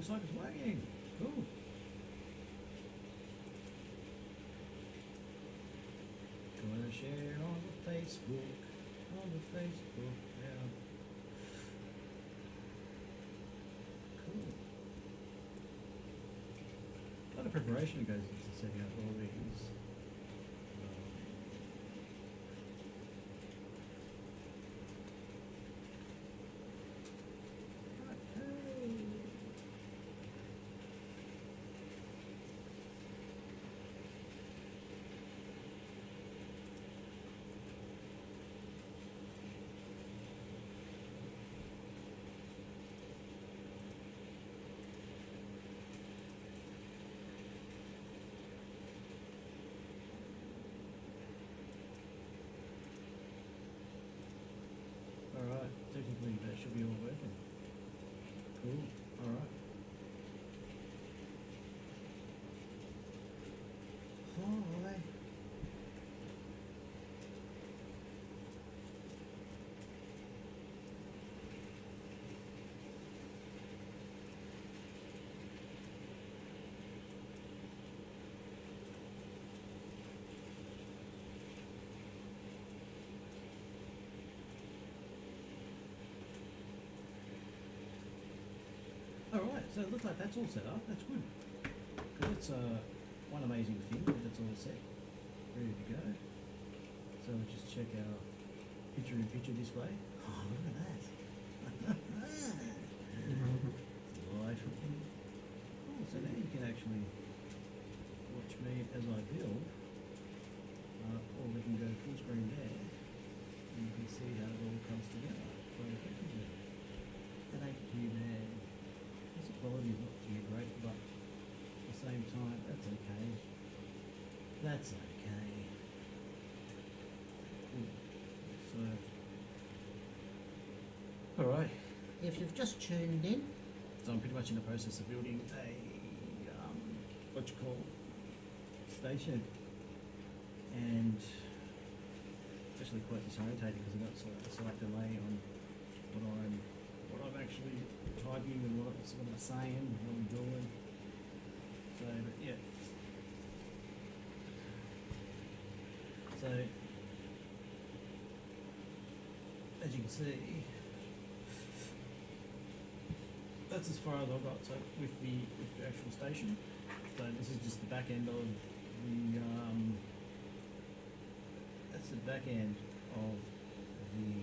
looks like it's working. Cool. Gonna share on the Facebook. On the Facebook, yeah. Cool. A lot of preparation goes into setting up all these. Alright, technically that should be all working. Cool, alright. Alright. Alright, so it looks like that's all set up, that's good. Because it's one amazing thing, that it's all set, ready to go. So let's just check our picture-in-picture display. Oh, look at that. Life. Oh, so now you can actually watch me as I build, or we can go full screen there, and you can see how it all comes together quite effectively. Thank you, man. The quality is not too great, but at the same time, that's okay. That's okay. So, alright. If you've just tuned in, So I'm pretty much in the process of building a, what you call, station. And it's actually quite disorientating because I've got a slight delay on what I'm actually typing and what I'm saying, what I'm doing. So, but yeah. So, as you can see, that's as far as I've got. So with the actual station. So this is just the back end of the that's the back end of the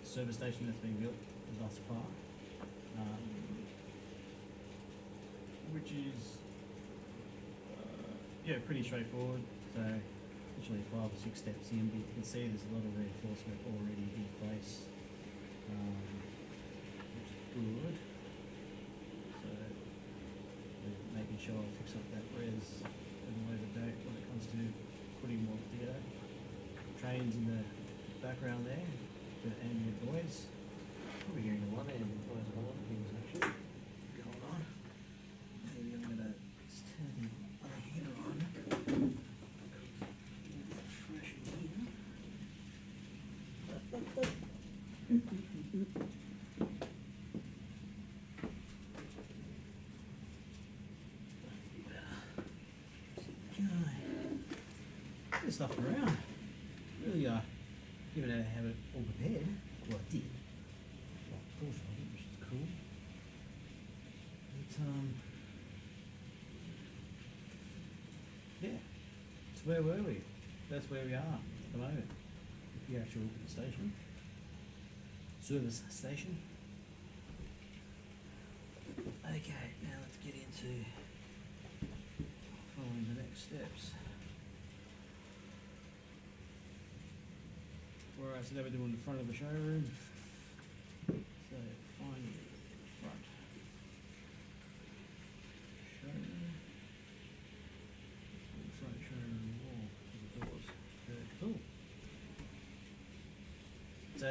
service station that's been built thus far, which is yeah, pretty straightforward. So literally 5 or 6 steps in, but you can see there's a lot of reinforcement already in place, which is good. So we're making sure I fix up that res at a later date when it comes to putting more together. Trains in the background there. The ambient noise. Probably hearing a lot of ambient noise on a lot of things actually going on. Maybe I'm gonna just turn the other heater on. Fresh in. There's stuff around. Really given how to have it all prepared. Well, I did. Well, a portion of it, which is cool. But, yeah. So where were we? That's where we are at the moment. The actual station. Service station. Okay, now let's get into following the next steps. Alright, so now we're doing the front of the showroom. So find the front showroom. The front showroom wall for the doors. Cool. So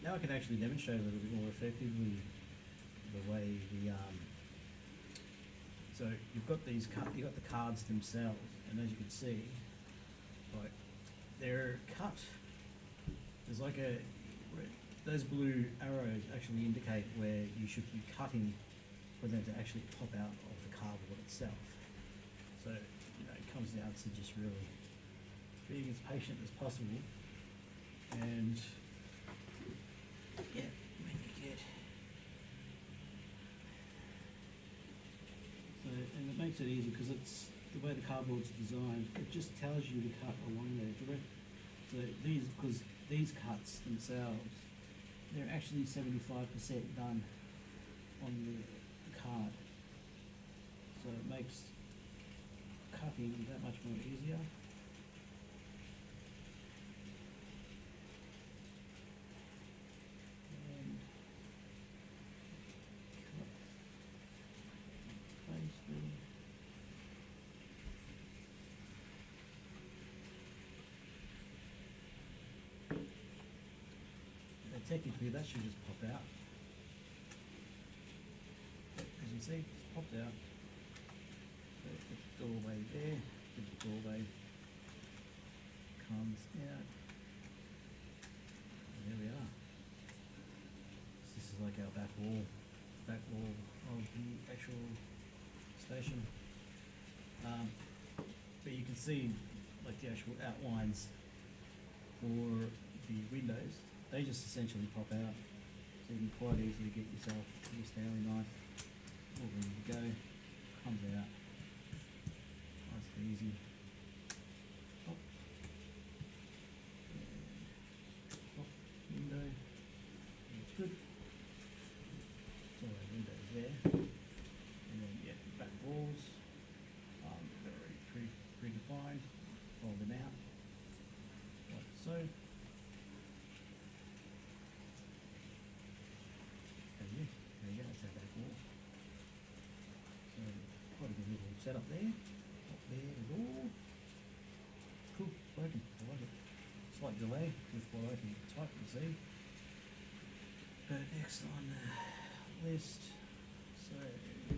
now I can actually demonstrate a little bit more effectively the way the so you've got these you've got the cards themselves, and as you can see, like they're cut. There's like those blue arrows actually indicate where you should be cutting for them to actually pop out of the cardboard itself. So, it comes down to just really being as patient as possible, and yeah, when you get so, and it makes it easy because it's the way the cardboard's designed. It just tells you to cut along there direct. So because these cuts themselves, they're actually 75% done on the card, so it makes cutting that much more easier. And cut, paste them. And technically that should just pop out. But as you see, it's popped out. So the doorway there, the doorway comes out. And there we are. So this is like our back wall of the actual station. But you can see like the actual outlines for the windows. They just essentially pop out. So you can quite easily get yourself your Stanley knife all ready to go. Comes out. Nice and easy. Pop. And pop. Window. That's good. So our windows there. And then back walls. Very predefined. Fold them out. Like so. There you go, that's our back wall. So quite a good little setup there. Up there is all cool, working. I like it. Slight delay with what I can type and see. But next on the list, so I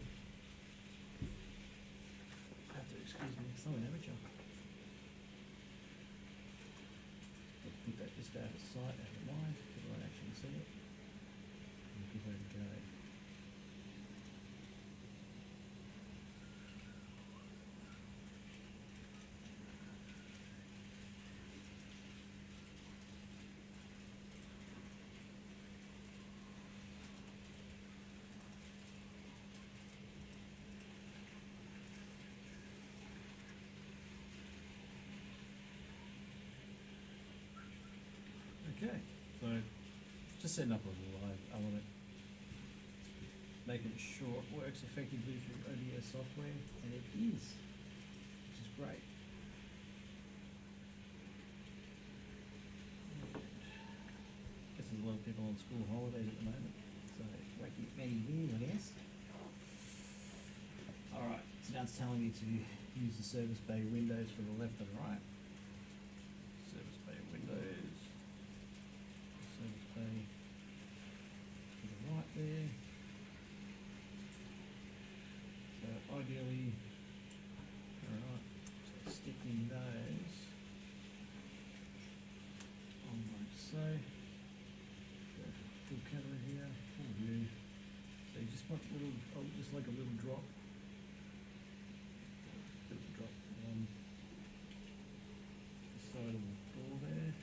have to excuse me, because I'm an amateur. Let's put that just out of sight, out of mind, so I actually see it. And give it a go. Okay, so just setting up a live element, making sure it works effectively through OBS software, and it is, which is great. Guess there's a lot of people on school holidays at the moment, so won't be many here, I guess. Alright, so now it's telling me to use the service bay windows for the left and right. Service bay windows. Service bay to the right there. So ideally, alright, so sticking those on like so. Go full camera here, full view. So you just want a little, just like a little drop. Little drop on the side of the door there.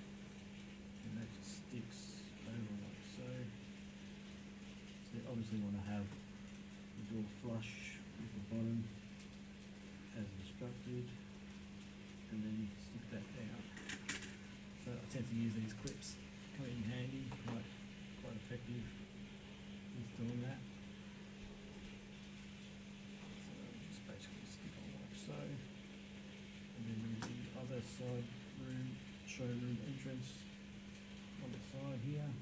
And that just sticks over like so. So you obviously want to have the door flush with the bottom as instructed, and then stick that down. So I tend to use these clips, come in handy, quite effective with doing that. So just basically stick on like so, and then the other side room, showroom entrance on the side here.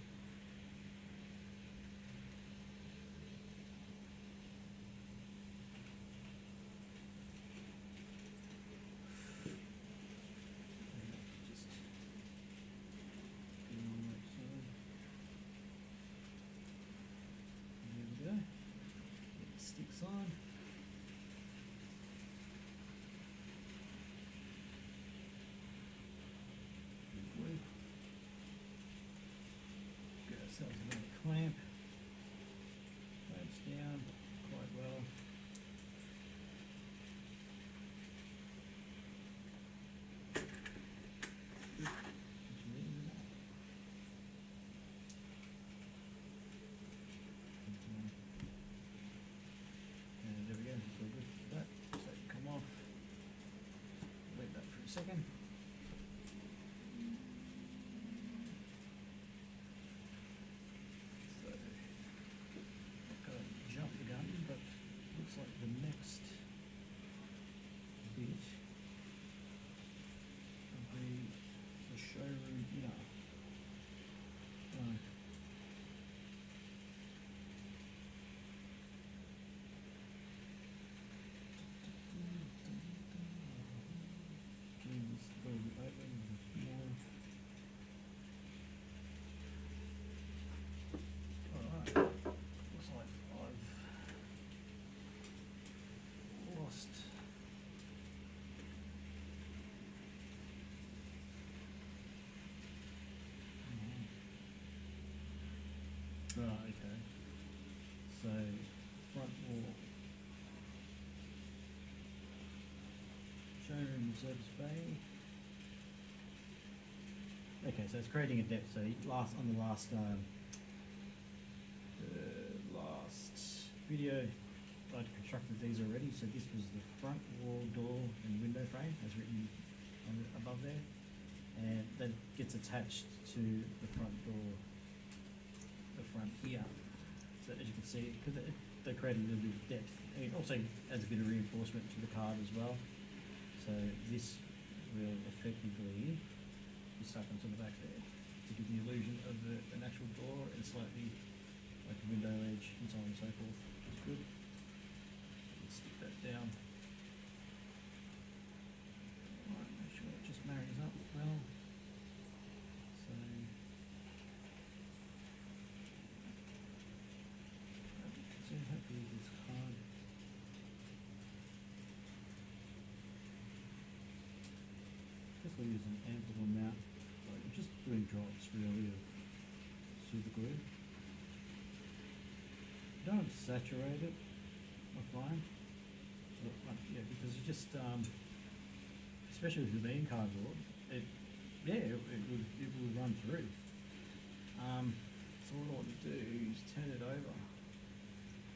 Just go on like so. And there we go. Get the sticks on. Glue. second. So, not gonna jump the gun, but looks like the next bit will be the showroom here. Right. Getting this door open more. Alright, looks like I've lost right, okay. So front wall. Showroom service bay. Okay, so it's creating a depth. So last video, I'd constructed these already. So this was the front wall, door, and window frame, as written above there, and that gets attached to the front door, the front here. So as you can see, because they created a little bit of depth, and it also adds a bit of reinforcement to the card as well. So this will effectively be stuck onto the back there to give the illusion of an actual door and slightly like a window edge and so on and so forth, which is good. Let's stick that down. Alright, make sure it just marries up well. So hopefully this card use an ample amount, like just doing drops really of super glue. Don't saturate it, I find. Yeah, because you just, especially with the bean cardboard, it will run through. So what I want to do is turn it over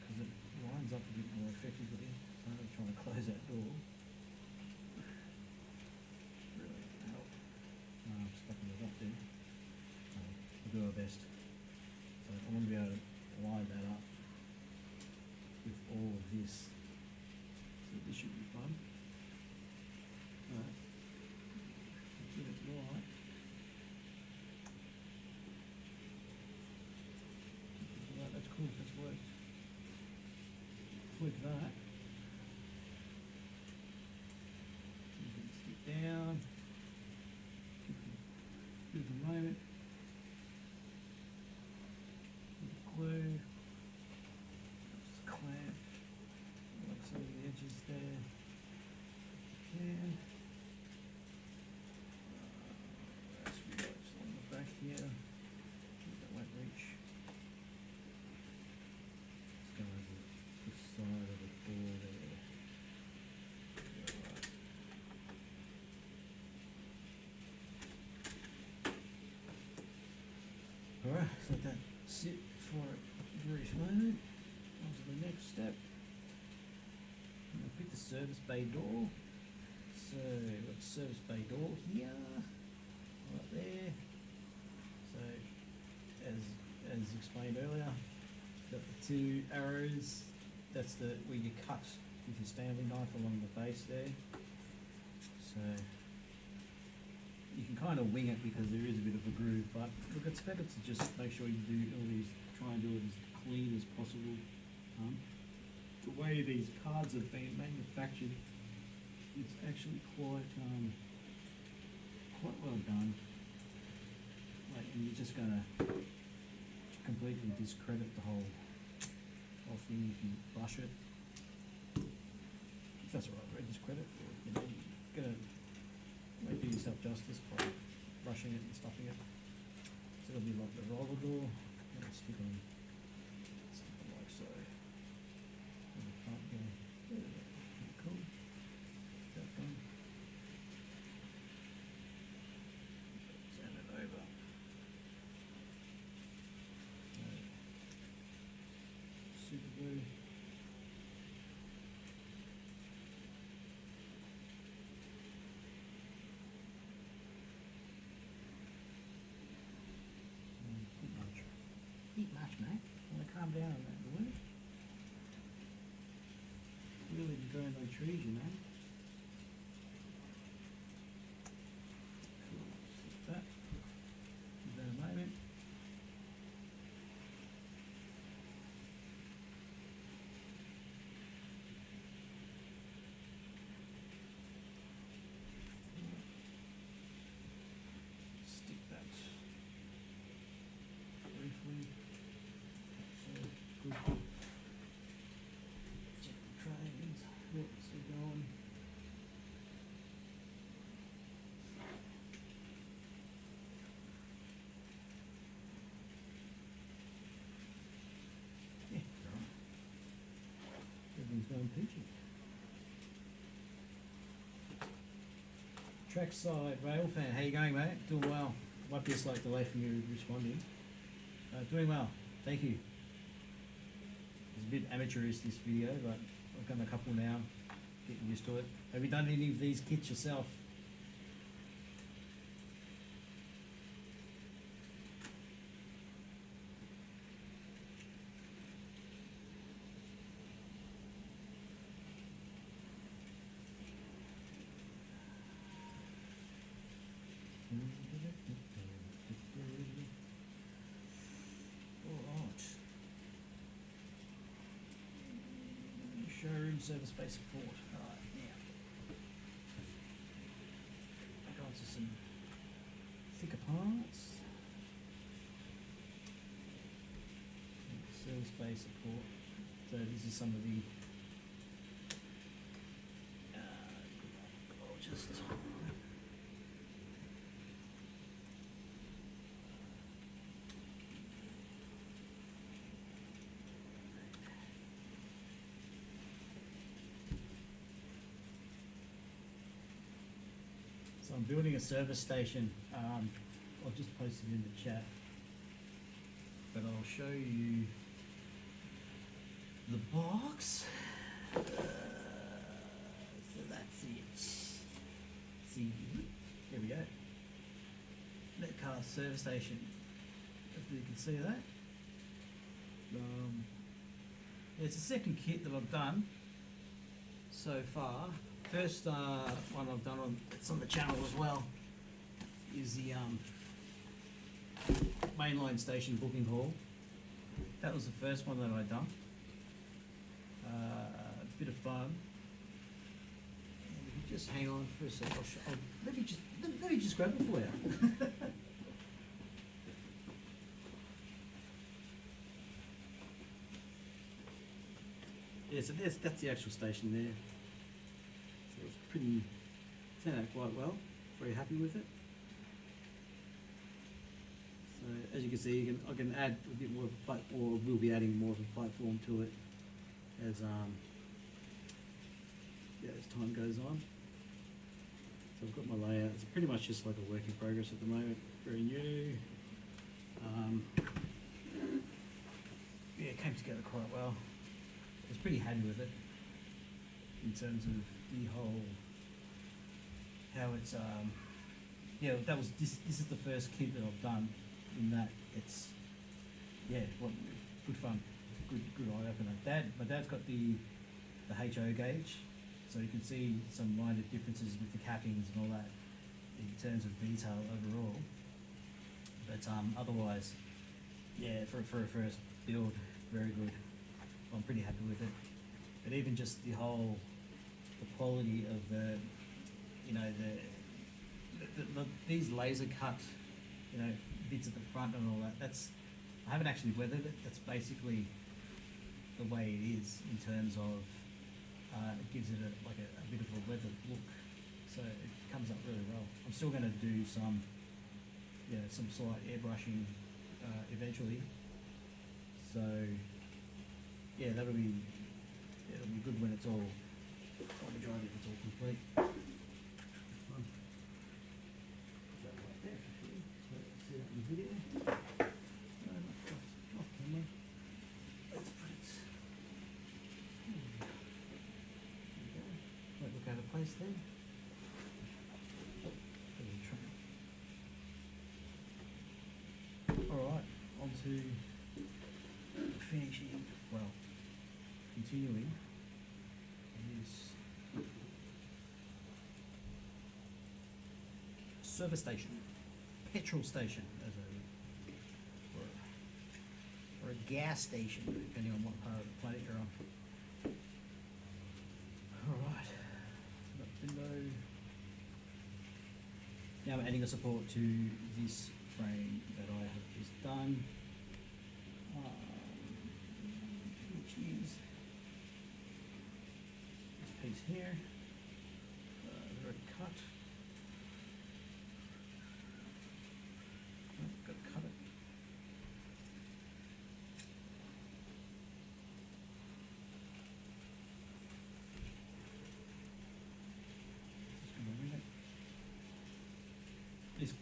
because it lines up a bit more effectively. So I'm trying to close that door. Stuffing it up there. We'll do our best. So I want to be able to line that up with all of this. So this should be fun. Alright. Get it right. Right, that's cool, that's worked. Flick that. You can stick down. Give it a moment. Glue. Just clamp. Like some of the edges there. Can. Raspberry lights on the back here. That won't reach. Let's go over the side of the door there. Alright, so let that sit for a brief moment. On to the next step. I'm going to pick the service bay door. So we've got the service bay door here, right there. So as explained earlier, got the two arrows. That's where you cut with your Stanley knife along the base there. So you can kind of wing it because there is a bit of a groove, but look, it's better to just make sure you do all these, try and do it as clean as possible. The way these cards have been manufactured, it's actually quite well done. Like, and you're just gonna completely discredit the whole thing if you brush it. If that's alright, right? Discredit, or, you know, you're gonna do yourself justice by brushing it and stuffing it. So it'll be like the roller door. I'll stick on like so. And the front there. Cool. That done. Turn it over. Super glue. calm down on that, boy. Really growing no trees, you know. Cool. Skip that. Give that a moment. Stick that briefly. So good. Check the trains. Yep, still going. Yeah, right. Everything's going peachy. Trackside rail fan, how you going, mate? Doing well. Might be a slight delay from you responding. Doing well, thank you. It's a bit amateurish this video, but I've done a couple now, getting used to it. Have you done any of these kits yourself? Alright. Showroom service base support. Alright, now. Back on to some thicker parts. Service base support. So this is some of the I'll just so I'm building a service station. I'll just post it in the chat, but I'll show you the box. So that's it. See, here we go. Metcalfe service station. Hopefully you can see that. Yeah, it's the second kit that I've done so far. First one I've done on, it's on the channel as well, is the mainline station booking hall. That was the first one that I'd done. A bit of fun. And if you just hang on for a sec, let me just grab it for you. Yeah, so that's the actual station there. So it's pretty, turned out quite well. Very happy with it. So as you can see, I can add a bit more of a platform, or we'll be adding more of a platform to it as as time goes on. So I've got my layout. It's pretty much just like a work in progress at the moment. Very new. Yeah, it came together quite well. I was pretty happy with it in terms of the whole, how it's yeah, that was this is the first kit that I've done in that. It's good fun, good eye opener. My dad's got the HO gauge, so you can see some minor differences with the cappings and all that in terms of detail overall. But otherwise, yeah, for a first build, very good. I'm pretty happy with it. But even just the quality of the these laser cut, bits at the front and all that. I haven't actually weathered it. That's basically the way it is in terms of it gives it a bit of a weathered look. So it comes up really well. I'm still going to do some slight airbrushing eventually. So yeah, it'll be good when it's all on the drive, if it's all complete. Fun. Put that right there, actually. So see that in the video. No, not off camera. Let's put it. There we go. Might look out of place there. Alright, on to the finishing, well, continuing this service station, petrol station, as or a gas station, depending on what part of the planet you're on. Alright, so that window. Now we're adding a support to this frame that I have just done, which is this piece here. I've already cut. Got to cut it. Just gonna ring it.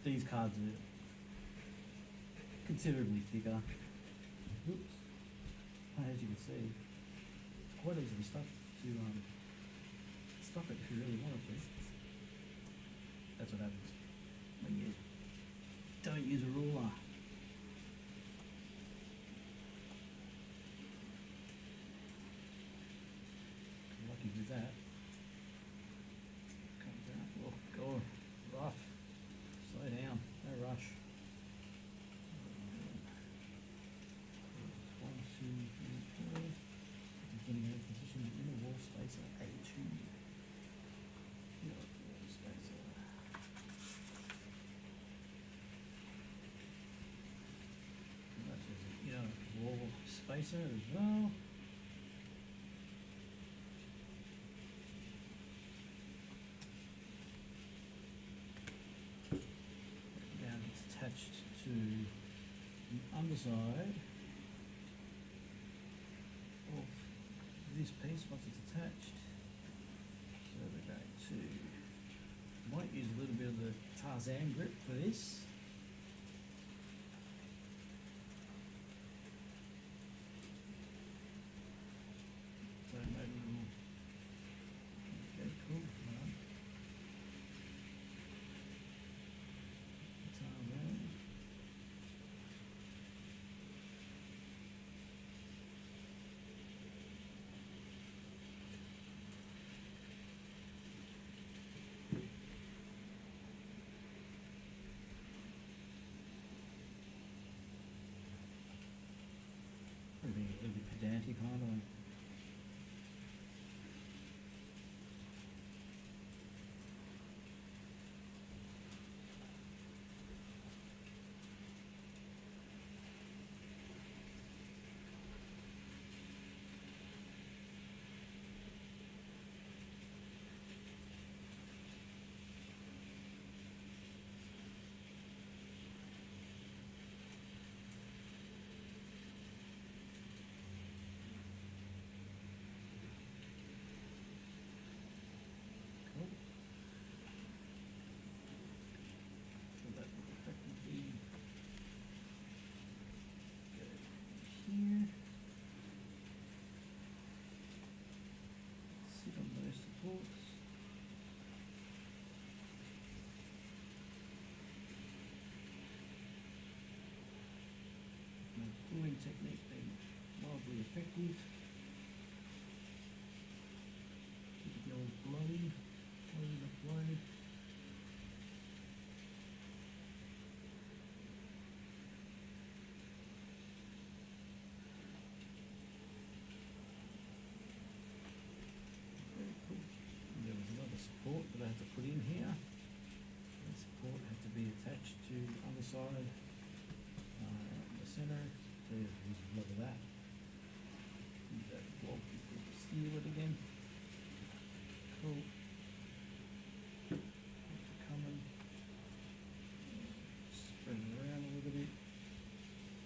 These cards are considerably thicker. Oops. As you can see, it's quite easily stuck to stuff it if you really wanted to. That's what happens when you don't use a ruler. Lucky with that. Comes out. Oh god, rough. Slow down, no rush. 1, 2, 3, 4. Beginning of position in the wall spacer A2. Wall spacer. That's wall spacer as well. Now it's attached to the underside of this piece once it's attached. So we're going to, might use a little bit of the Tarzan grip for this. So maybe we'll, okay, cool. Right. Tarzan. Being a little bit pedantic, aren't I? Cool. So that will effectively go here. Sit on those supports. My gluing technique being mildly effective. Keep the old blowy, enough blow. Very cool. And there was another support that I had to put in here. That support had to be attached to the underside, the center. So you use a lot of that. Use that block before you seal it again. Cool. Thanks for coming. Spread it around a little bit.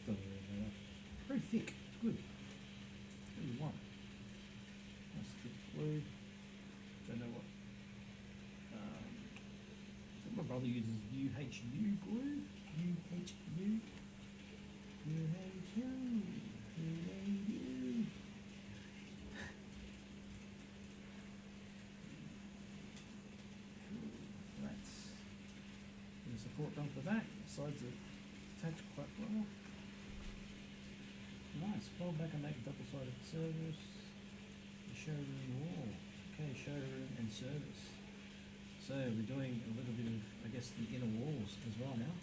Doesn't really matter. Very thick. It's good. That's what you want. Nice thick glue. Don't know what. My brother uses UHU glue. UHU. UHU. UHU. That's the support done for that. The sides are attached quite well. Nice. Fold back and make a double-sided service. The showroom wall. Okay, showroom and service. So we're doing a little bit of, I guess, the inner walls as well now.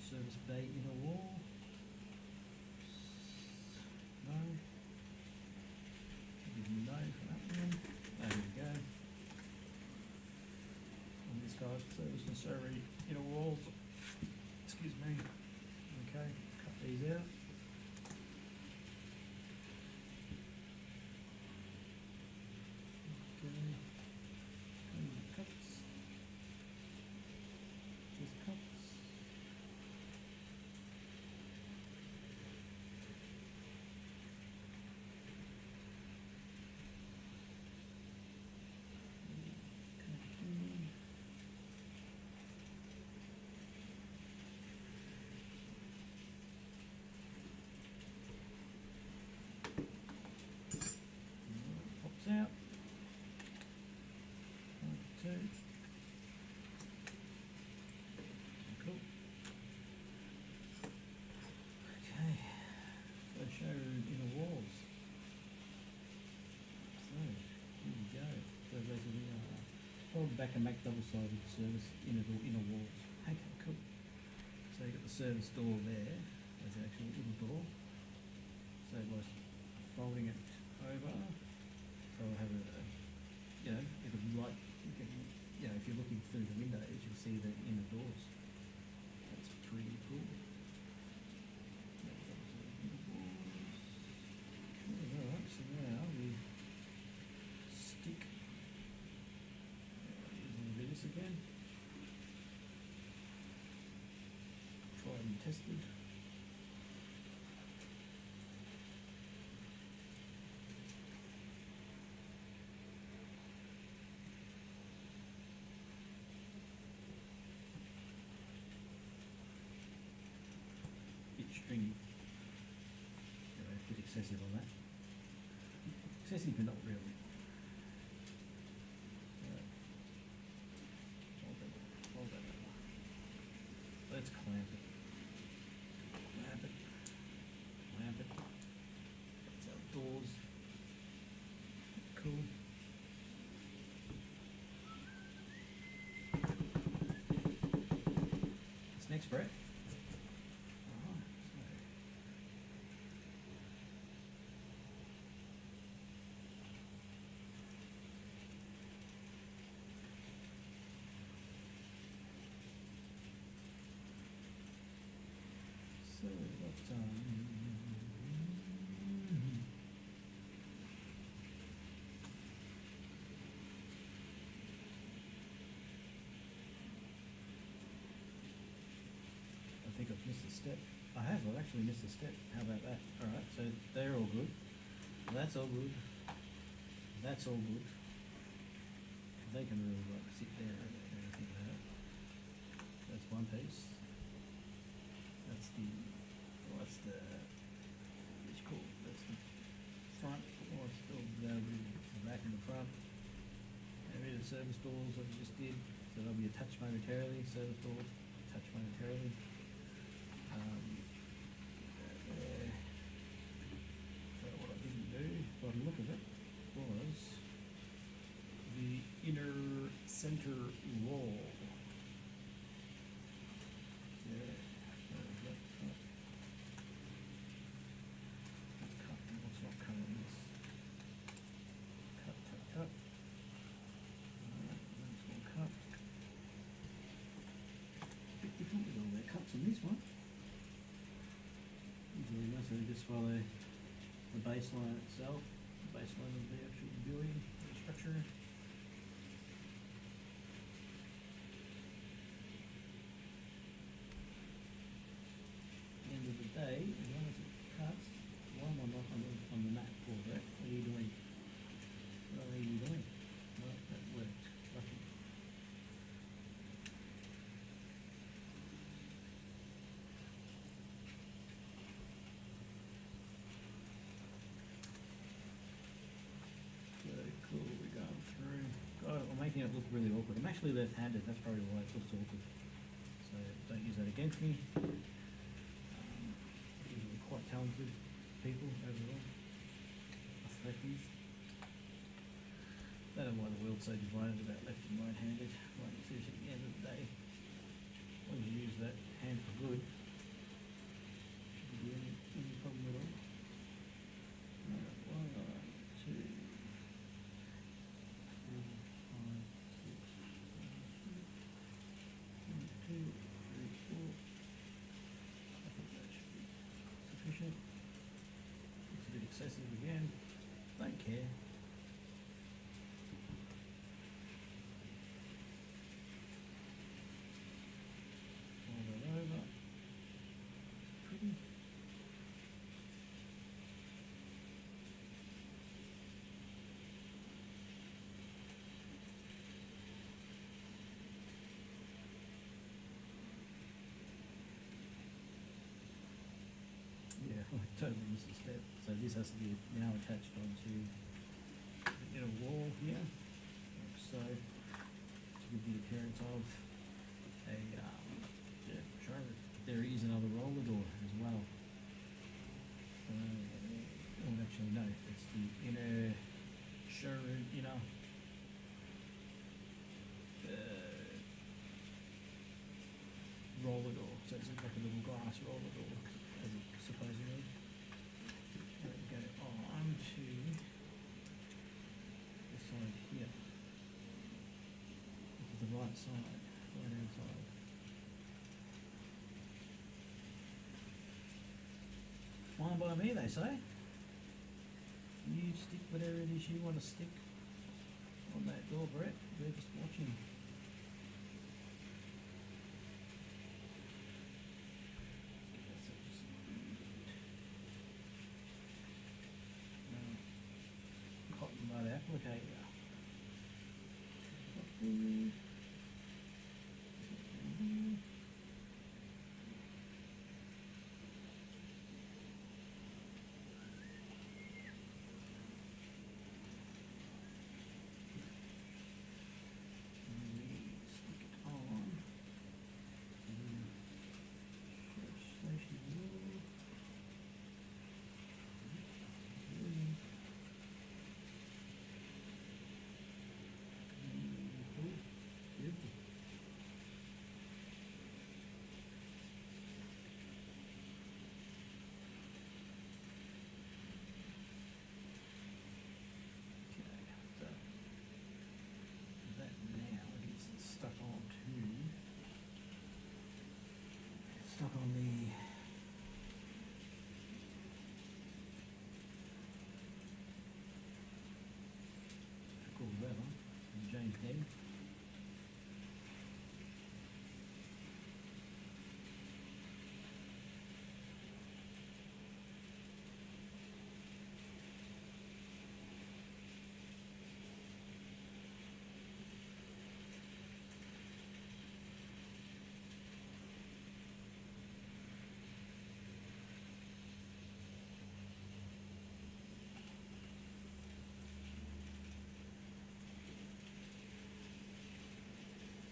Service bay inner wall. No. Give me no for that one. There we go. On this guy, service and survey inner walls. Excuse me. Okay, cut these out. Okay. Cuts. Just cuts. Pops out. 1, 2. Cool. Okay. So showroom inner walls. So here we go. So basically, fold back and make double-sided service inner walls. Okay, cool. So you got the service door there. There's the actual little door. So by folding it over, so I'll have it'll be like, you can, if you're looking through the windows, you'll see the inner doors. That's pretty cool. Alright, so now we stick, using this again. Tried and tested. Stringy. A bit excessive on that. Excessive, but not really. Fold that over. Let's clamp it. Clamp it. Clamp it. It's outdoors. Cool. What's next, Brett? So what I think I've missed a step. I've actually missed a step. How about that? Alright, so they're all good. That's all good. That's all good. They can really sit there and everything like that. That's one piece. That's the front, or still the back and the front. And the service doors that we just did, so they'll be attached momentarily. Service door attached momentarily. So what I didn't do, by the look of it, was the inner center wall. In this one, usually necessarily just follow the baseline itself, the baseline of the actual building, the structure. At the end of the day, as long as it cuts, why am I not on the mat for that? What are you doing? What are you doing? Well, that worked. Lucky. making it look really awkward. I'm actually left-handed, that's probably why it looks awkward. So don't use that against me. Usually quite talented people overall. Us lefties. Don't know why the world's so divided about left and right-handed. Like, seriously, at the end of the day, when you use that hand for good, shouldn't be any problem at all. Alright, 1, 2, 3, 4, 5, 6, 7, 1, 2, 3, 4. I think that should be sufficient. It's a bit excessive again. Don't care. Fold it over. Pretty. Yeah, I totally missed a step. So this has to be now attached onto the inner wall here, like so, to give the appearance of a, yeah, sure, there is another roller door as well. Oh, actually no, it's the inner showroom, roller door. So it's like a little glass roller door, as it supposedly. There we go, on to this side here. This is the right side, right hand side. Fine by me, they say. You stick whatever it is you want to stick on that door, Brett. We're just watching. Cotton bud applicator. Stick it on. Station wheel. Beautiful. Okay, so that now gets stuck on the cool lever and James head.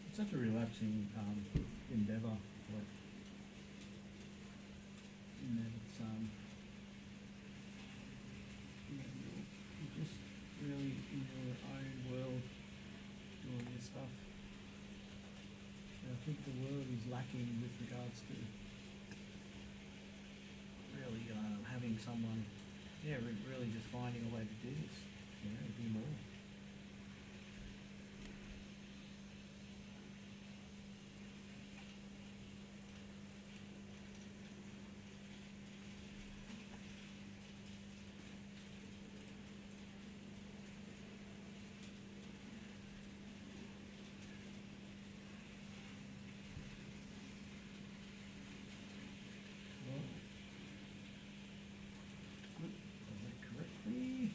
It's such a relaxing endeavour. Like, it's you're just really in your own world doing this stuff. And I think the world is lacking with regards to really having someone, really just finding a way to do this. Do more. Done that correctly.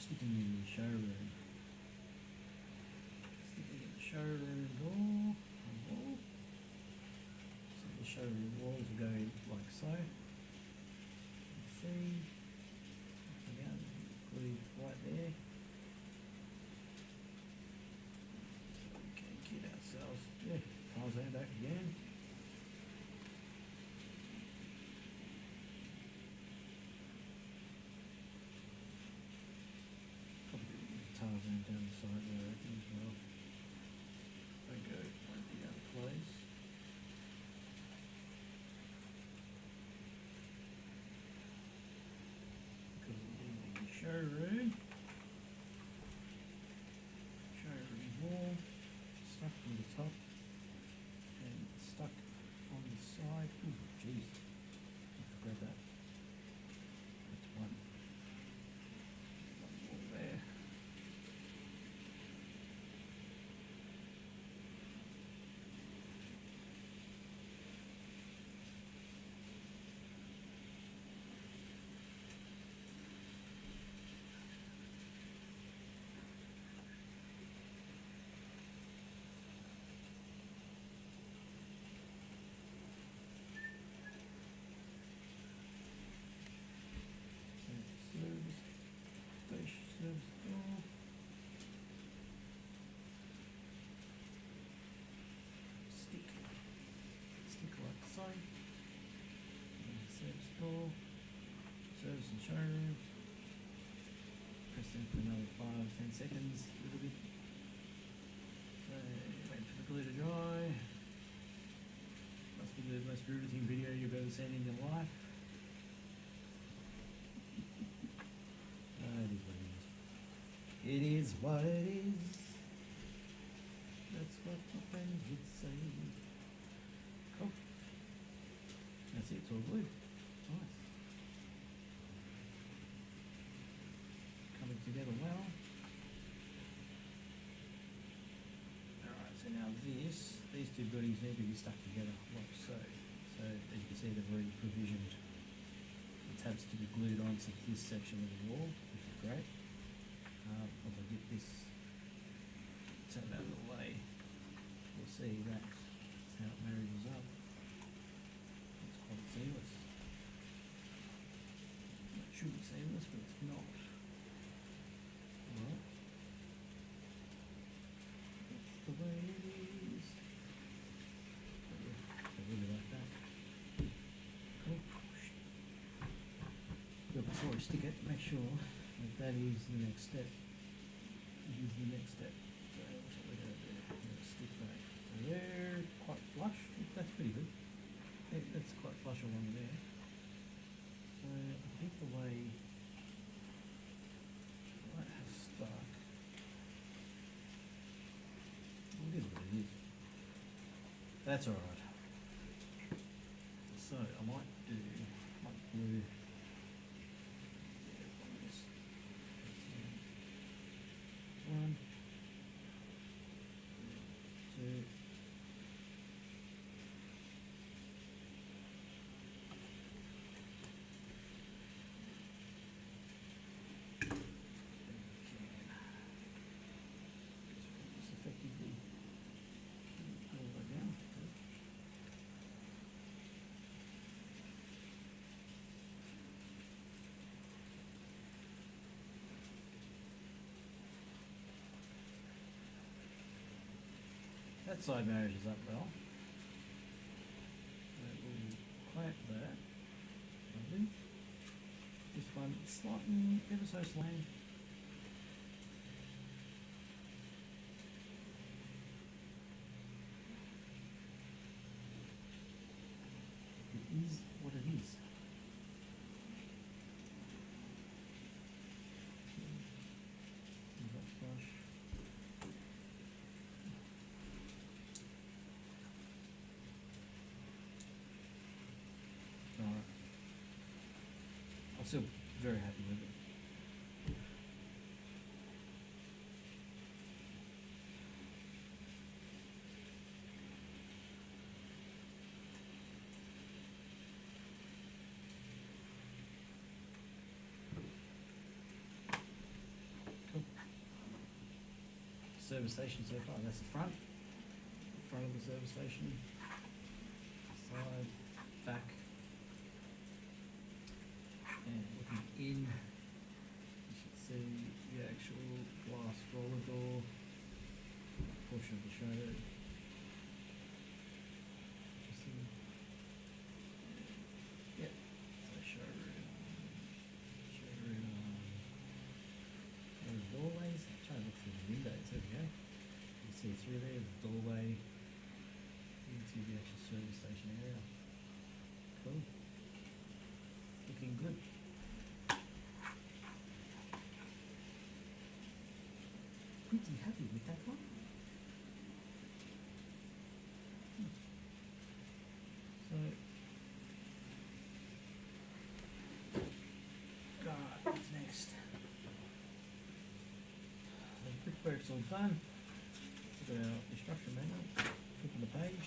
sticking in the showroom. Sticking in the showroom door. Wall. So the showroom walls will go like so. Let's see. Again, glued right there. So we can get ourselves, yeah, Tarzan back again. Tarzan down the side there, I reckon, as well. They go like the other place. Because of the showroom. Showroom wall. Stuck from the top. And stuck on the side. Ooh, jeez. Grab that. That's one. One more there. Service door. Stick like so. And service door. Service and showroom. Press in for another 5-10 seconds, a little bit. So wait for the glue to dry. Must be the most riveting video you've ever seen in your life. It is what it is. That's what my friends would say. Cool. That's it, it's all good. Nice. Coming together well. Alright, so now these two buildings need to be stuck together like so. So as you can see, they've already provisioned the tabs to be glued onto this section of the wall, which is great. Once I get this turned out of the way, we'll see that's how it marries up. It's quite seamless. It should be seamless, but it's not. Alright. That's the way it is. I really like that. Cool. But before I stick it, make sure that is the next step. It is the next step. So that's what we're going to do. We're going to stick that. So they're quite flush. That's pretty good. That's quite flush along there. So I think the way that has stuck. Well, it is what it is. That's alright. So I might glue. One, two, just effectively pull that down. That side marriages up well. So we'll clamp that. Lovely. This one slightly, ever so slightly. It is what it is. Is that flush? Alright. I'm still very happy with it. service station so far. That's the front of the service station, side, back, and looking in, you should see the actual glass roller door, portion of the show. Yep, so showroom. There's doorways. I'm trying to look through the windows. There we go. You see through there, the doorway into the actual service station area. Cool. Looking good. Pretty happy with that one. So, God, what's next? The brickwork's all done. Look at our instruction manual. Flip of the page.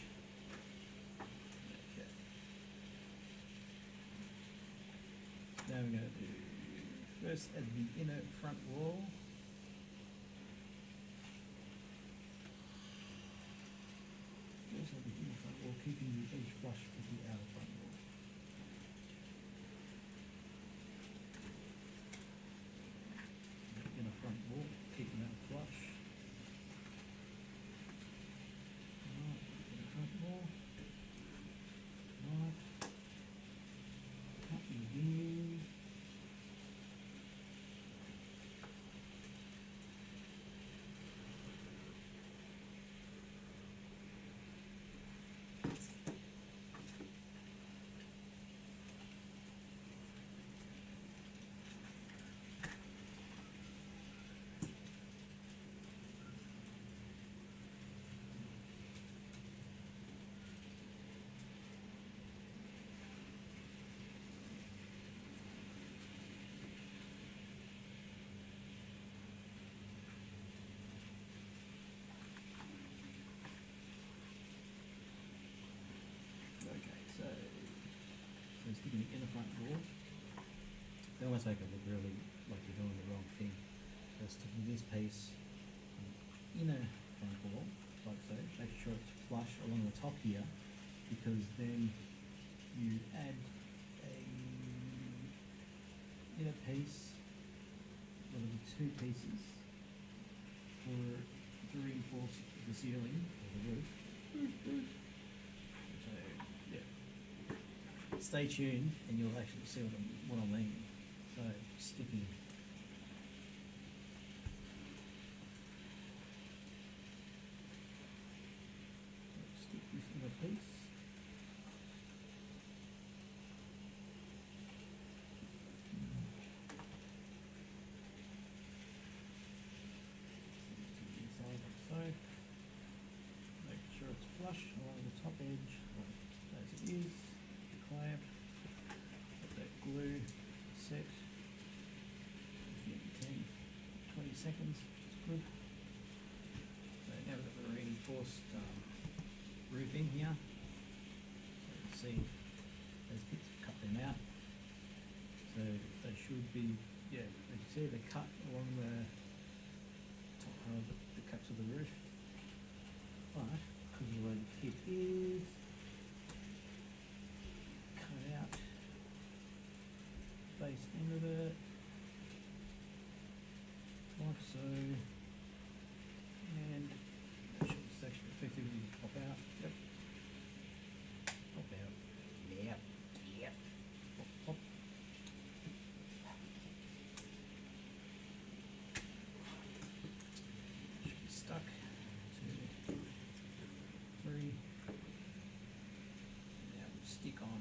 Okay. Now we're going to do first add the inner front wall. First add the inner front wall, keeping the edge flush with the outer front wall. The inner front wall, keeping that flush. Right, inner front wall. Right. Cut the view. Okay, so sticking it in the front door. They almost make it look really like you're doing the wrong thing. So sticking this piece on the inner front wall, like so, make sure it's flush along the top here, because then you add a inner piece, one of the two pieces, to reinforce the ceiling or the roof. So, yeah. Stay tuned and you'll actually see what I mean. So, sticking. Stick this in a piece. Inside like so. Make sure it's flush along the top edge, as it is. The clamp, let that glue set. 10, 20 seconds, which is good. So now we've got the reinforced roofing here. So you can see those bits, cut them out. So they should be, yeah, you can see the cut along the top part of the caps of the roof. But because of the way the kit is, cut out base end of it, like so, and that should section effectively pop out. Yep. Pop out. Yep. Yep. Pop, pop. Should be stuck. 2, 3. Now we'll stick on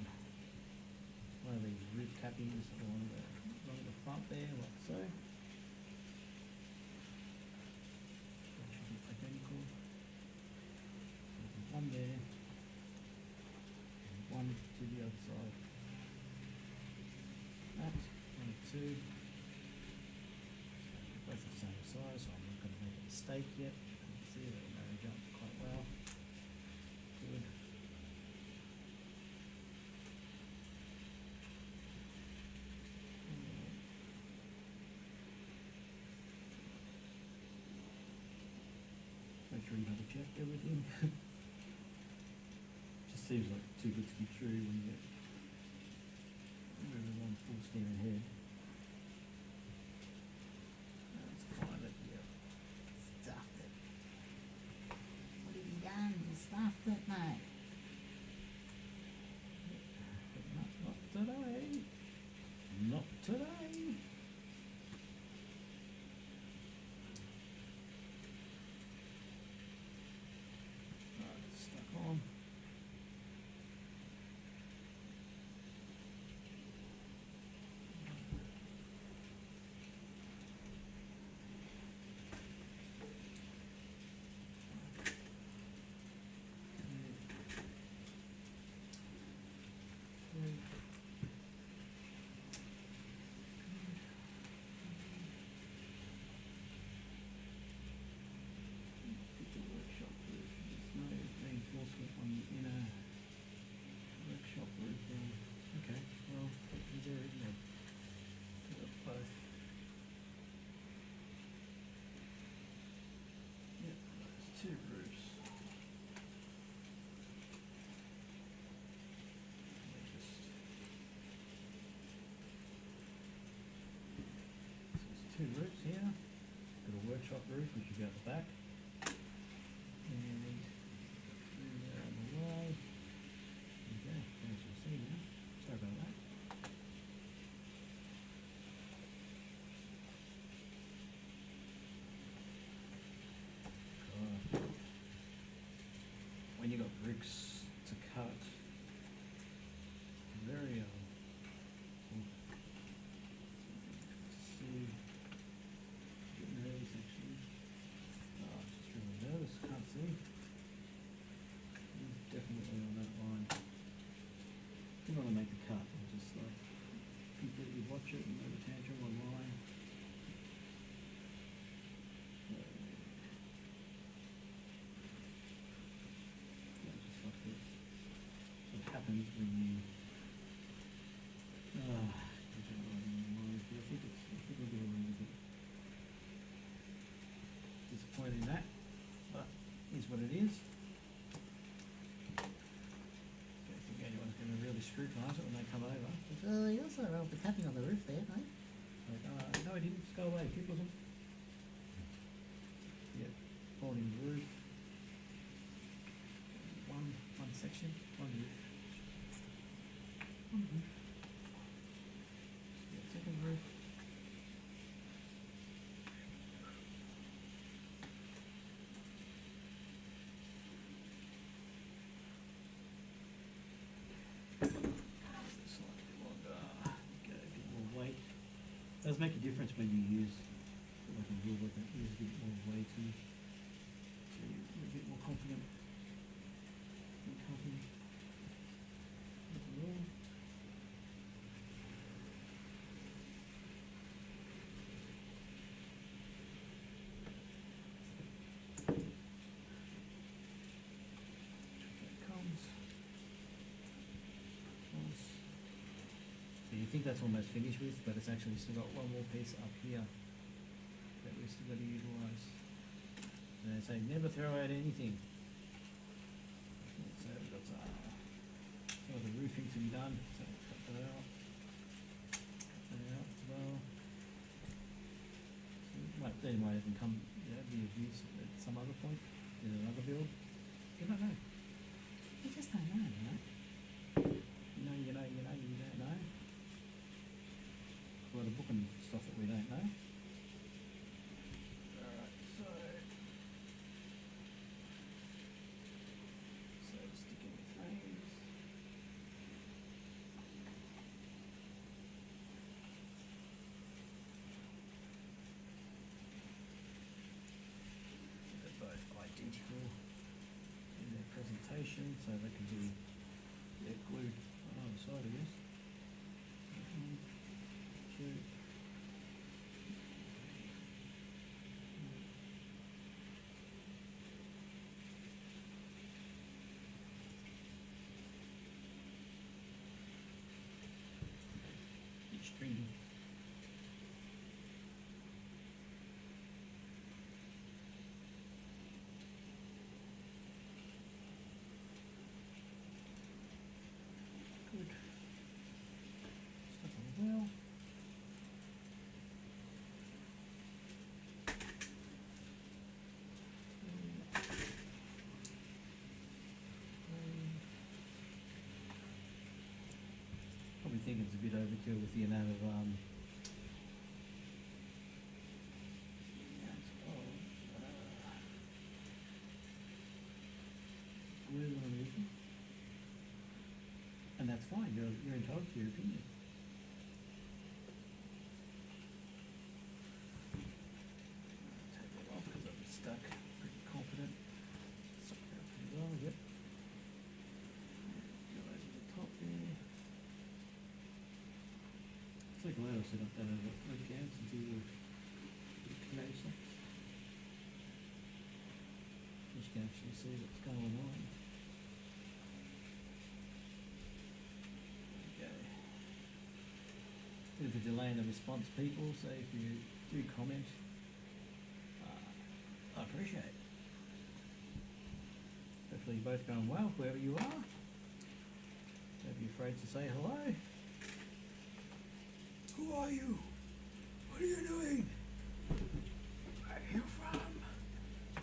one of these roof cappings along the front there, like so. That should be identical. One there, and one to the other side. That, 1 and 2. Both the same size, so I'm not going to make a mistake yet. You can see they marry up quite well. Good. through and double check everything. Just seems like too good to be true when you get moving on full steam ahead. Let's find it, yeah. Stuffed it. What have you done? You stuffed it, mate. Not today. Not today. Right, it's stuck on. Workshop roof. There's no reinforcement on the inner workshop roof there. Okay, well, is there, isn't there? We've got both. Yep, there's two roofs. Let me just. So there's two roofs here. Got a workshop roof, which will be out the back. And through there on the way. There you go, as you see now. Sorry about that. When you got bricks to cut, very to see getting those actually. Oh, I'm just really nervous, can't see. He's definitely on that line. Didn't want to make the cut and just like completely watch it and have a tantrum online. Just like this. What happens when you I think we'll get away with it. Disappointed in that, but is what it is. Don't think anyone's going to really scrutinise it when they come over. You also rolled the capping on the roof there, mate. Like, no, I didn't. Just go away. Keep looking. Yeah, folding roof. One section, one roof. One roof. Yeah, second roof. Slightly longer. Get a bit more weight. Does make a difference when you use like a ruler that is a bit more weighty. So you're a bit more confident in cutting with the ruler. That comes. Nice. So you think that's almost finished with, but it's actually still got one more piece up here that we're still going to utilise. And they say never throw out anything. So we've got some of the roofing to be done, so cut that out. Cut that out as well. So they might even come, be of use at some other point in another build. You don't know. You just don't know, right? You don't know. A lot of book and stuff that we don't know. Alright, so sticking the frames. They're both identical in their presentation, so they can be glued on either side, I guess. 1, 2. String. bit overkill with the amount of glue that I'm using. And that's fine, you're entitled to your opinion. Take that off because I'm stuck, pretty confident. Stuck there pretty well, yep. Go over the top there. It's like glad I set up that over again since you were closer. You can actually see what's going on. Bit of a delay in the response, people, so if you do comment, I appreciate it. Hopefully you're both going well, wherever you are. Don't be afraid to say hello. Who are you? What are you doing? Where are you from?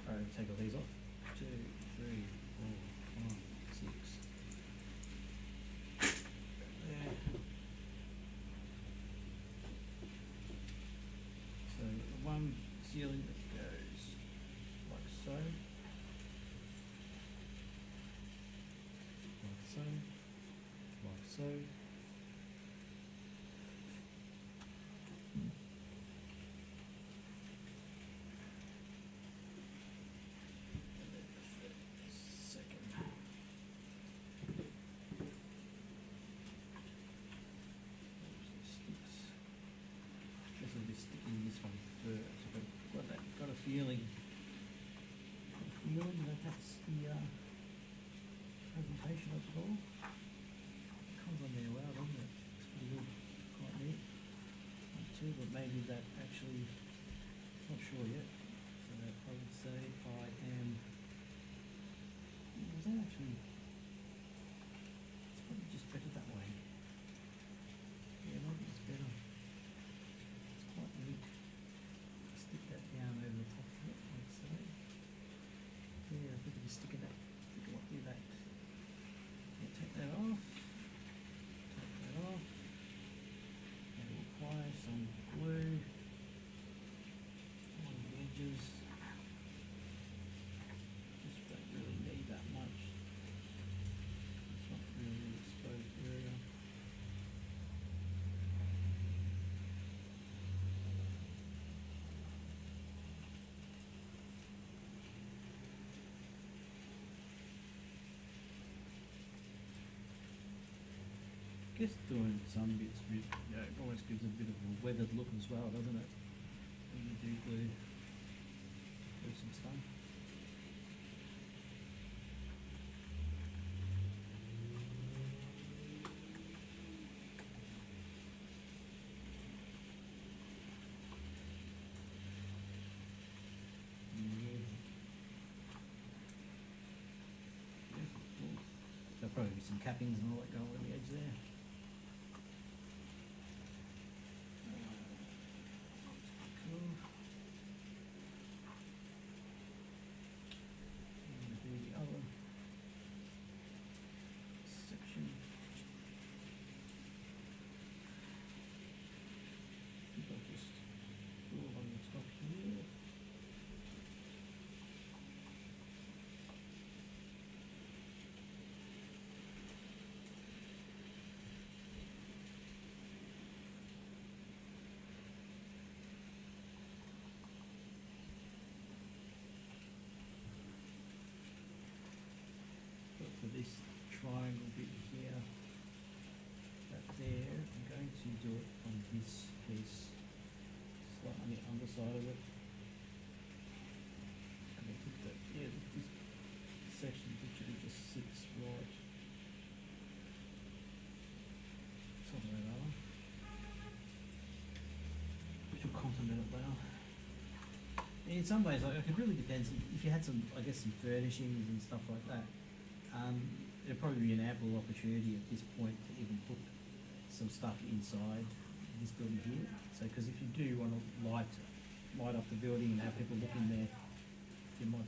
Alright, take all these off. 2, 3, 4, 5, 6. There. So the one ceiling that goes like so, like so, like so. And then the second. Sticks. Guess I'll be sticking this one first. I've got a feeling that that's the presentation of it all. It comes on there well, doesn't it? It's pretty good, quite neat. Not too, but maybe that actually, not sure yet. So that I would say I am, was that actually, it's probably just better that way. Yeah, maybe it's better. It's quite neat. Stick that down over the top of it, like so. Yeah, I think I'll be sticking that. I think I want to do that. Yeah, take that off. Take that off. And we'll apply some glue on the edges. Just don't really need that much. It's not really exposed area. I guess doing some bits, it always gives a bit of a weathered look as well, doesn't it? When you do glue some stuff. There'll probably be some cappings and all that going on the edge there. Cool. And do the other section. I think I'll just do it on the top here. But for this triangle bit here, that there, I'm going to do it on this piece, slightly on the underside of it. And I think that, yeah, this section literally just sits right top of that other, which will complement it well. In some ways, like, it really depends. If you had some, I guess, some furnishings and stuff like that, there'd probably be an ample opportunity at this point to even put some stuff inside this building here. So, because if you do want to light up the building and have people look in there, you might.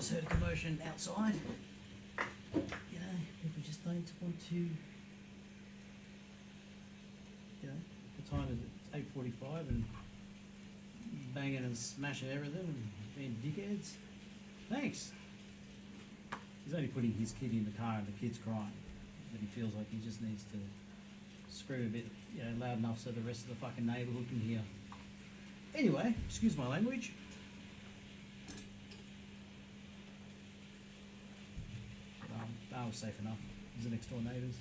just heard a commotion outside. You know, people just don't want to, you know, the time is 8:45 and banging and smashing everything and being dickheads. Thanks. He's only putting his kid in the car and the kid's crying, but he feels like he just needs to scream a bit, you know, loud enough so the rest of the fucking neighbourhood can hear. Anyway, excuse my language. That was safe enough. These are next door neighbours.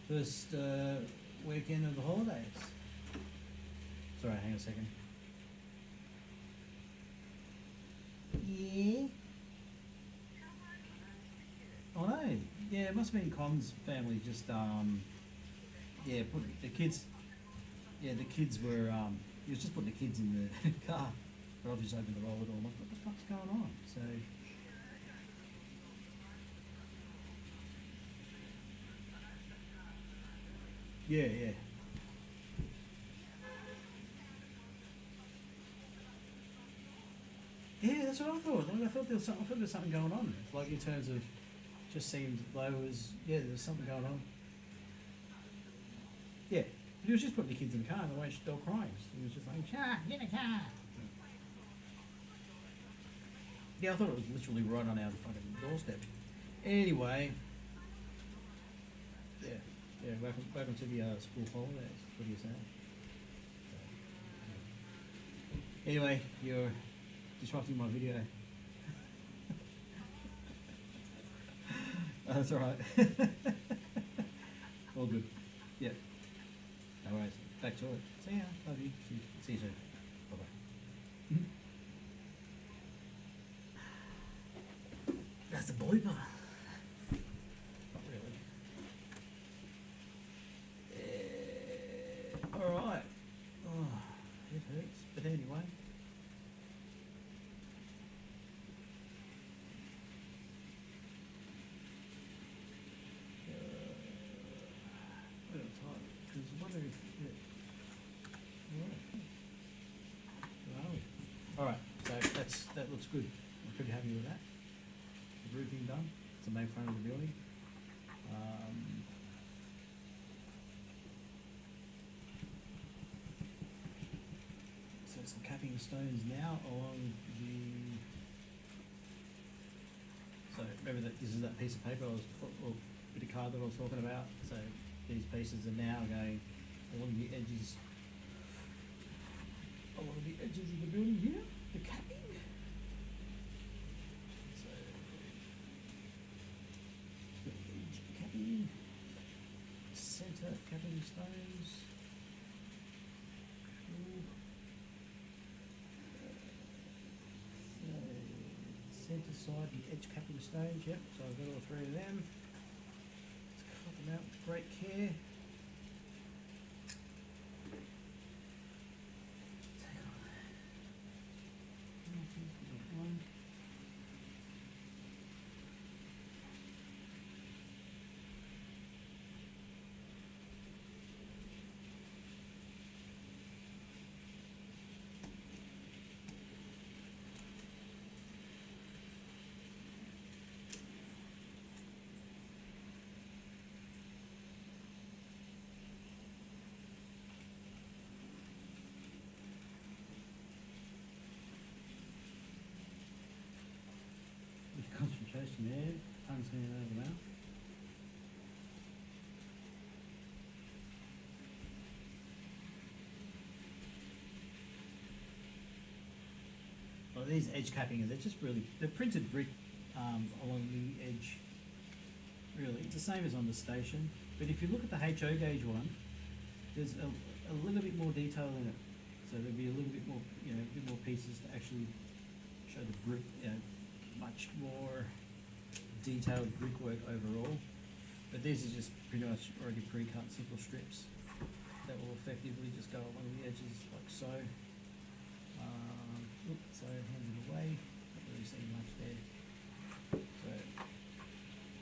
First weekend of the holidays. Sorry, hang on a second. Yeah. Oh no. Yeah, it must have been Con's family just yeah, put the kids. Yeah, the kids were he was just putting the kids in the car. But I've just opened the roller door. I'm like, what the fuck's going on? So yeah, yeah. Yeah, that's what I thought. Like, I thought there was something going on. Like in terms of, just seemed like it was, yeah, there was something going on. Yeah, he was just putting the kids in the car and the way they were crying. He was just like, "Car, get in the car." Yeah, I thought it was literally right on our fucking doorstep. Anyway, yeah, yeah. Welcome to the school holidays. What do you say? Anyway, you're disrupting my video. That's alright. All good. Yeah. No worries. Back to it. See ya. Love you. See you soon. Bye bye. That's a blooper. Not really. Alright. Oh, it hurts. But anyway. Alright, so that looks good. I'm pretty happy with that. The roofing done. It's the main front of the building. So some capping stones now along the. So remember that this is that piece of paper or bit of card that I was talking about. So these pieces are now going along the edges. Along the edges of the building here, the capping. So, edge capping, centre capping stones. Cool. So, centre side, the edge capping stones, yep, so I've got all three of them. Let's cut them out with great care. Concentration there, tongue's hanging out of the mouth. Well, these edge capping, they're just really, they're printed brick along the edge. Really, it's the same as on the station. But if you look at the HO gauge one, there's a little bit more detail in it. So there'll be a little bit more, you know, a bit more pieces to actually show the brick, you know, much more detailed brickwork overall, but these are just pretty much already pre-cut simple strips that will effectively just go along the edges like so. So hand it away, not really seeing much there. So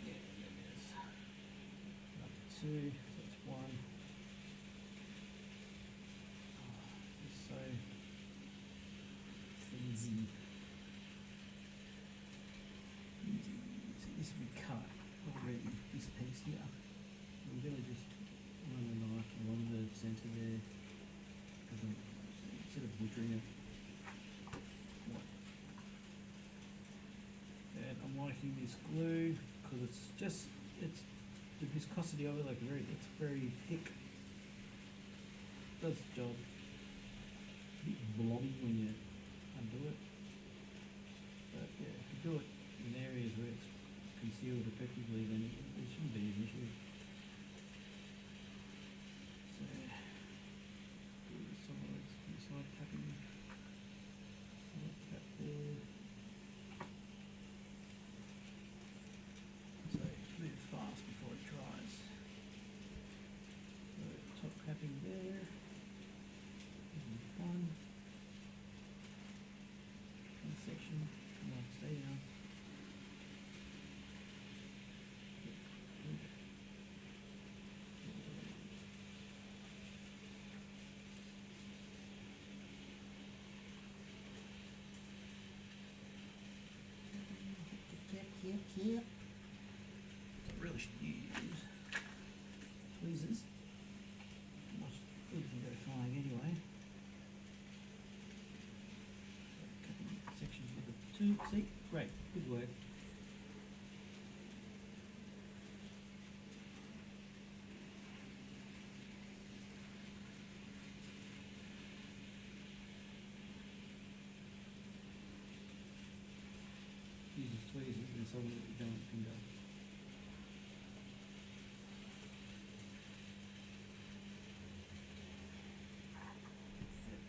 yeah, there it is. Number two, so that's one. It's so flimsy. liking this glue because it's the viscosity of it, like it's very thick. Does the job. A bit blobby when you undo it. But yeah, if you do it in areas where it's concealed effectively, then it shouldn't be an issue. So, do the sides, the side capping. Side cap there. So move fast before it dries. So top capping there. One section. Come on, stay down. Yep. I really should use tweezers. Not good can go flying anyway. Cutting sections with a tool. See? Great. Good work. Uses tweezers and so that you don't finger.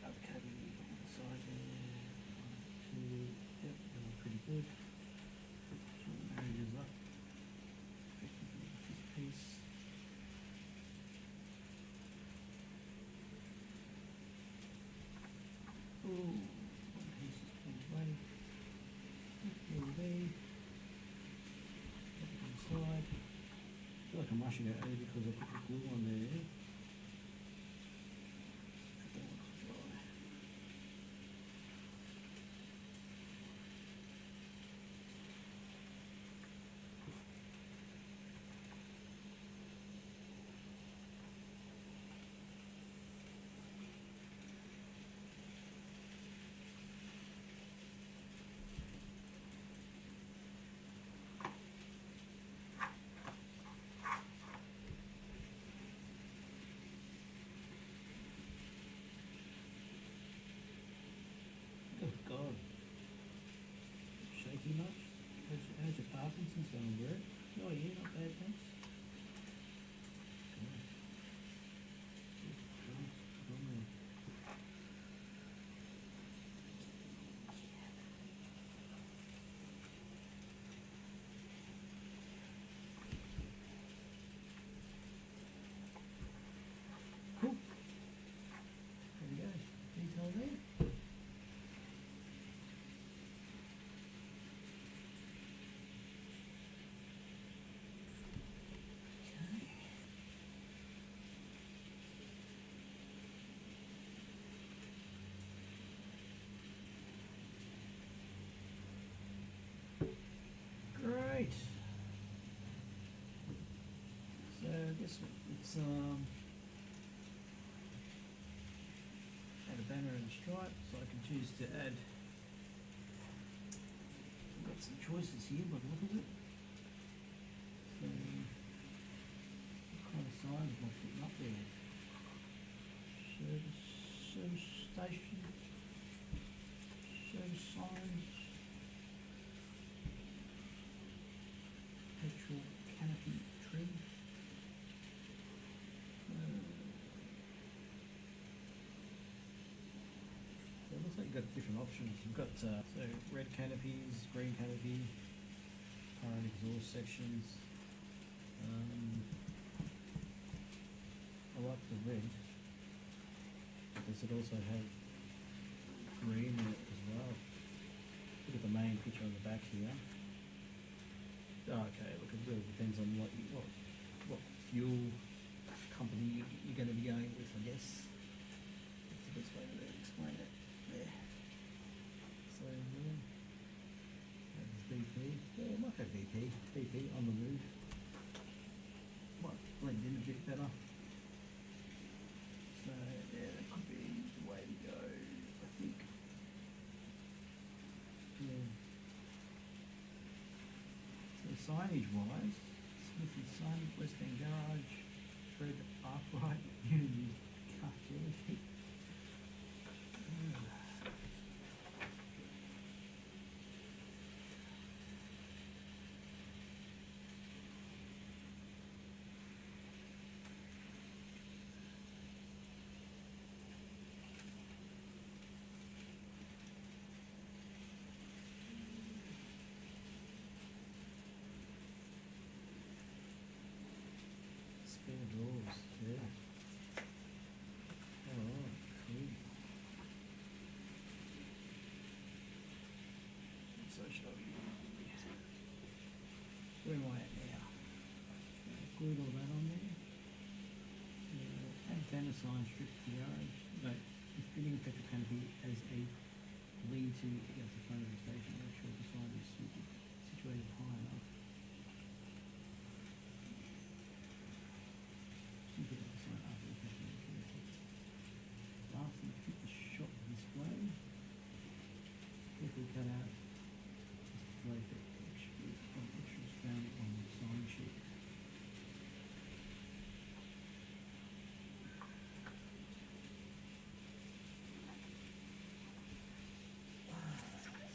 Other cutting on the side there. 1, 2, yep, they're pretty good. Marriages up. Effectively with this piece. Ooh, one piece is pulled away. Will be inside. I feel like I'm rushing it only because I put the glue on there. I don't want it to dry. Oh God. Shaky much? How's your Parkinson's going, bro? Oh yeah, not bad, thanks. Cool. There we go. Detail there. Great. So I guess it's add a banner and a stripe, so I can choose to add. I've got some choices here by the look of it. So what kind of signs am I putting up there? Service station, service signs. Petrol canopy trim. So it looks like you've got different options. You've got so red canopies, green canopy, current exhaust sections. I like the red because it also has green in it as well. Look at the main picture on the back here. Oh, okay, look, it really depends on what fuel company you're going to be going with, I guess. That's the best way to explain it there. So, that's BP. Yeah, it might go BP. BP on the move. Might blend in a bit better. So, yeah, that could be the way to go, I think. Yeah. signage wise, Smith and Son, West End Garage, Fred Arkwright, Unity Car Dealership. Spare doors, yeah. Oh, cool. So shall we? Where am I at now? Glued all that on there. Antenna sign strip to the garage. No, fitting petrol canopy as a lead to against the front of the station. Make sure the sign is situated high enough. Lastly, fit the shop display. Carefully cut out display for extras found on the sign sheet.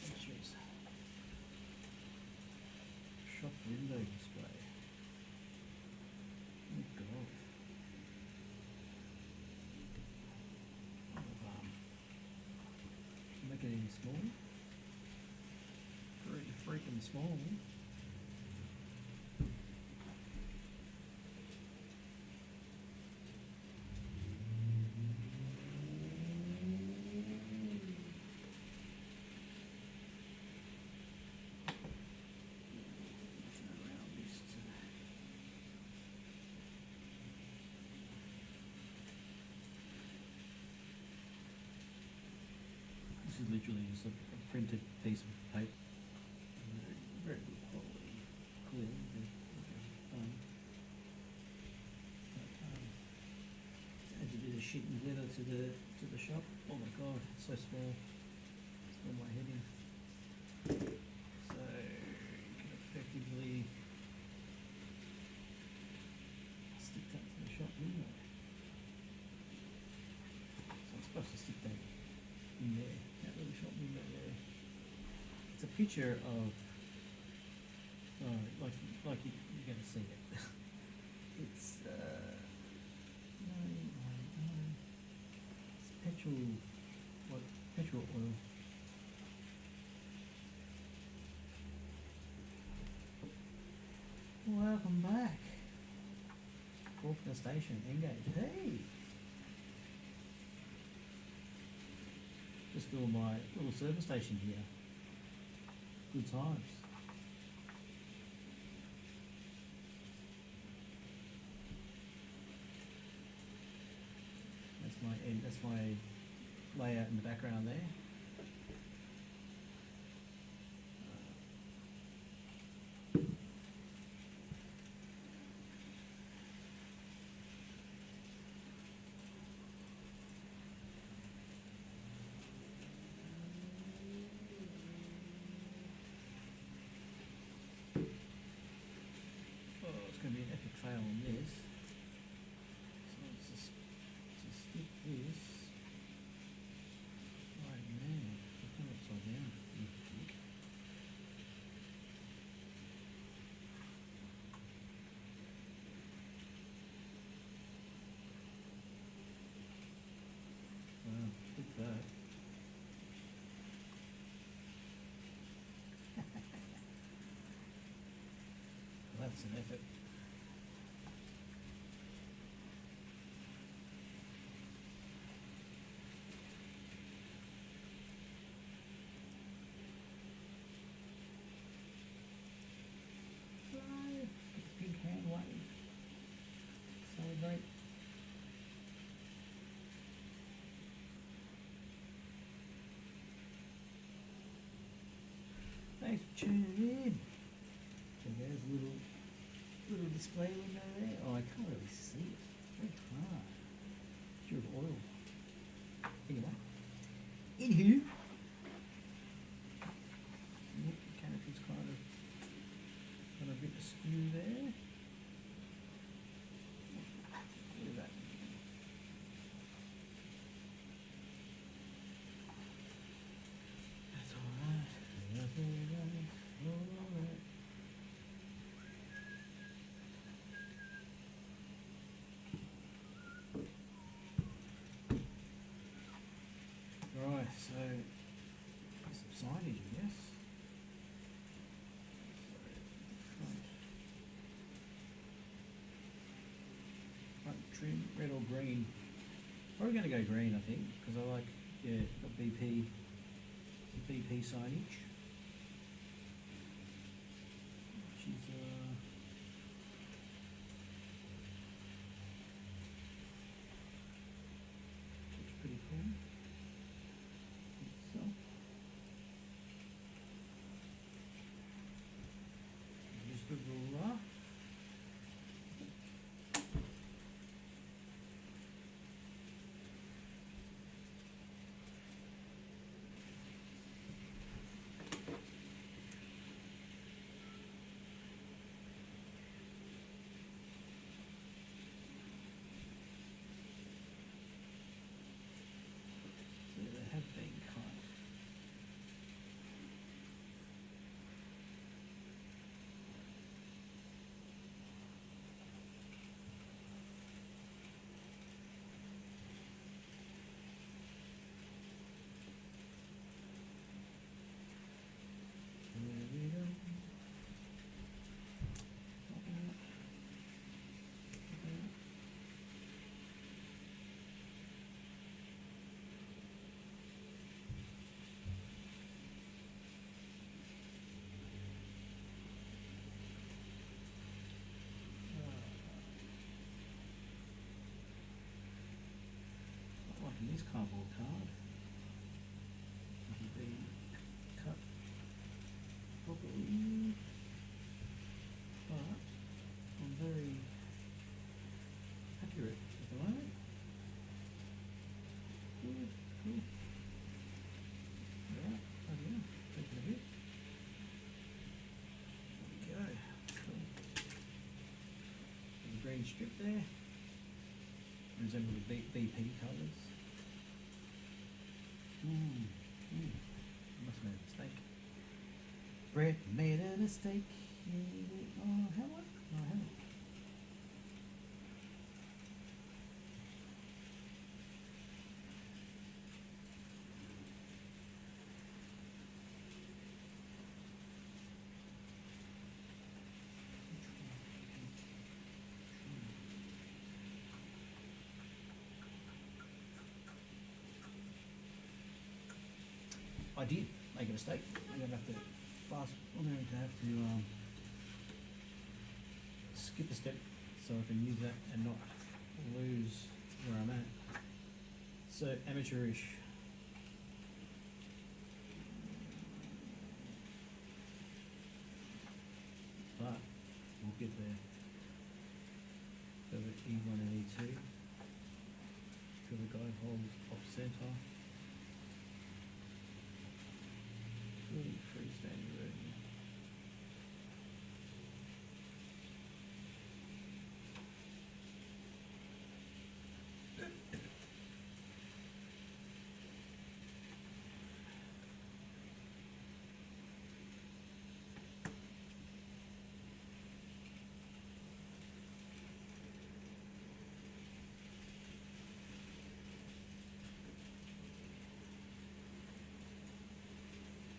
Extras. Shop window display. Oh God. Make it any smaller. Pretty freaking small. This is literally just a printed piece of paper. Very good quality. Clearly, add a bit of shit and glitter to the shop. Oh my god, it's so small. It's got my head in. So you can effectively stick that to the shop window. So I'm supposed to stick that in there, that little shop window there. It's a picture of, like you're going to see it. It's, it's petrol oil. Welcome back. Faulkner Station, engage. Hey! Just doing my little service station here. Good times. That's my layout in the background there. It's going to be an epic fail on this. So let's just stick this right there. Put it upside down. Wow, look at that. That's an effort. Big hand wave. Celebrate. Thanks for tuning in. So there's a little display window there. Oh, I can't really see it. It's very hard. Pure of oil. Anyway. Anywho. The canopy's kind of do there. Look at that. That's alright. That's alright. Alright. Right, so some signage, I guess. Front trim, red or green? Probably going to go green, I think, because I like, yeah, got BP, some BP signage. Which is, looks pretty cool. So, just the ruler. So they have been cut. There we go. Not liking this cardboard card. It'll be cut properly, but I'm very happy with it at the moment. Good, cool. Alright, yeah, taking a bit. There we go. Cool. There's a green strip there. Resemble the BP colours. Must have made a mistake. Brett made a mistake. Oh, have I? No, I haven't. I did make a mistake. I'm going to have to I'm going to have to skip a step so I can use that and not lose where I'm at. So amateurish. But we'll get there. So the E1 and E2. So the guide holds off centre. Really freestanding version.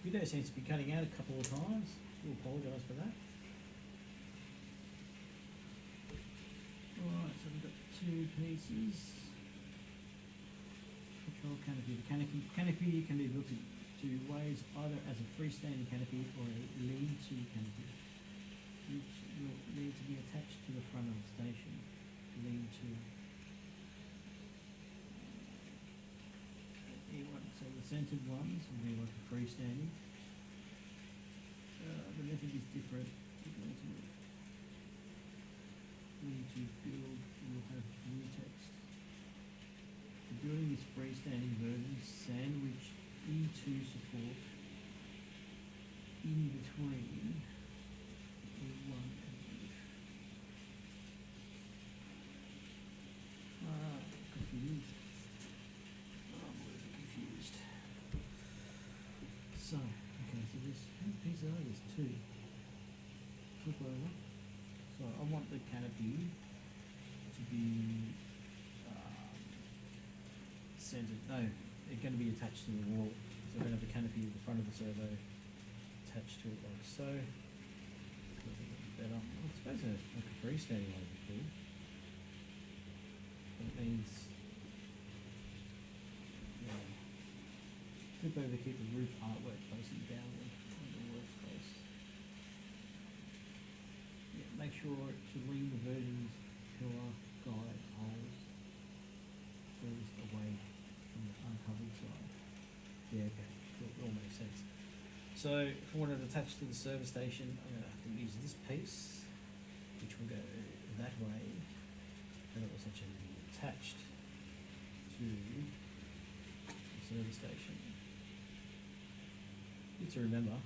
Video seems to be cutting out a couple of times. I apologise for that. Alright, so we've got two pieces. Control canopy. The canopy can be built in two ways, either as a freestanding canopy or a lean-to canopy, which will need to be attached to the front of the station. Lean-to. So the centered ones will be like a freestanding. The method is different. Need to build, you'll have blue text. The building is freestanding version, sandwich E2 support in between E1 and So, okay, so this, how many pieces are there? Two. Flip over. So I want the canopy to be centered. No, it's going to be attached to the wall. So I'm going to have the canopy at the front of the servo attached to it like so. Better. I suppose like a freestanding one would be cool. That means, yeah, flip over, keep the roof artwork facing downward on the workspace. Yeah, make sure to lean the version's pillar, guide, holes furthest away from the uncovered side. Yeah, okay, it all makes sense. So if I want it attached to the service station, I'm going to have to use this piece, which will go that way, and it will essentially be attached to the service station. Good to remember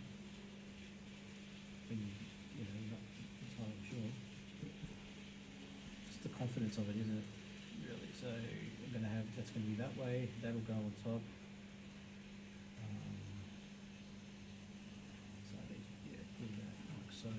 when you're not entirely sure. Just the confidence of it, isn't it? Really. So I'm going to have, that's going to be that way, that'll go on top. So I need to, yeah, do that like so.